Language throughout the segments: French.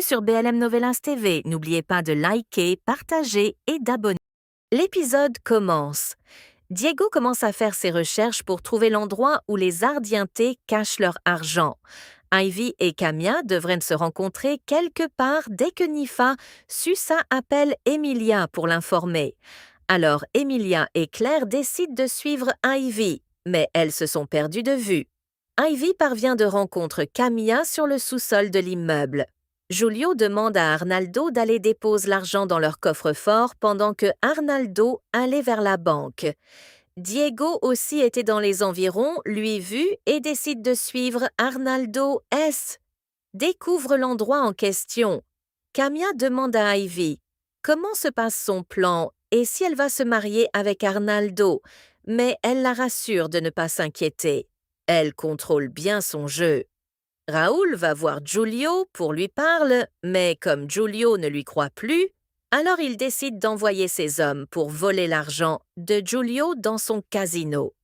sur BLM Novelas TV. N'oubliez pas de liker, partager et d'abonner. L'épisode commence. Diego commence à faire ses recherches pour trouver l'endroit où les Ardientés cachent leur argent. Ivy et Camilla devraient se rencontrer quelque part dès que Nifa, Susa appelle Emilia pour l'informer. Alors Emilia et Claire décident de suivre Ivy, mais elles se sont perdues de vue. Ivy parvient de rencontrer Camilla sur le sous-sol de l'immeuble. Julio demande à Arnaldo d'aller déposer l'argent dans leur coffre-fort pendant que Arnaldo allait vers la banque. Diego aussi était dans les environs, lui vu, et décide de suivre Arnaldo S. Découvre l'endroit en question. Camilla demande à Ivy comment se passe son plan et si elle va se marier avec Arnaldo, mais elle la rassure de ne pas s'inquiéter. Elle contrôle bien son jeu. Raoul va voir Giulio pour lui parler, mais comme Giulio ne lui croit plus, alors il décide d'envoyer ses hommes pour voler l'argent de Giulio dans son casino.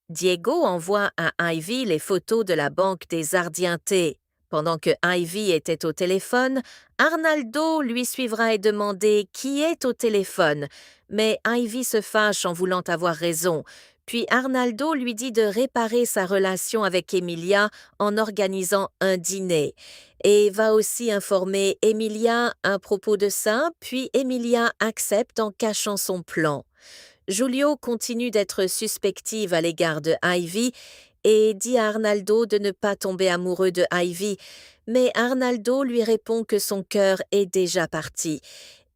Diego envoie à Ivy les photos de la banque des Ardientés. Pendant que Ivy était au téléphone, Arnaldo lui suivra et demander qui est au téléphone, mais Ivy se fâche en voulant avoir raison. Puis Arnaldo lui dit de réparer sa relation avec Emilia en organisant un dîner et va aussi informer Emilia à propos de ça, puis Emilia accepte en cachant son plan. Julio continue d'être suspective à l'égard de Ivy et dit à Arnaldo de ne pas tomber amoureux de Ivy, mais Arnaldo lui répond que son cœur est déjà parti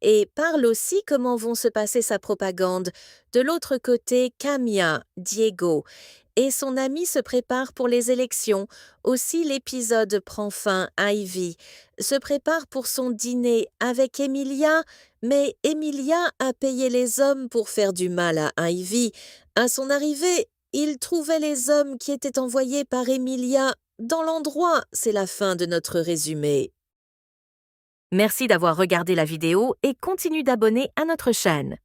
et parle aussi comment vont se passer sa propagande. De l'autre côté, Camilla, Diego et son ami se préparent pour les élections. Aussi, l'épisode prend fin. Ivy se prépare pour son dîner avec Emilia, mais Emilia a payé les hommes pour faire du mal à Ivy. À son arrivée, il trouvait les hommes qui étaient envoyés par Emilia dans l'endroit. C'est la fin de notre résumé. Merci d'avoir regardé la vidéo et continue d'abonner à notre chaîne.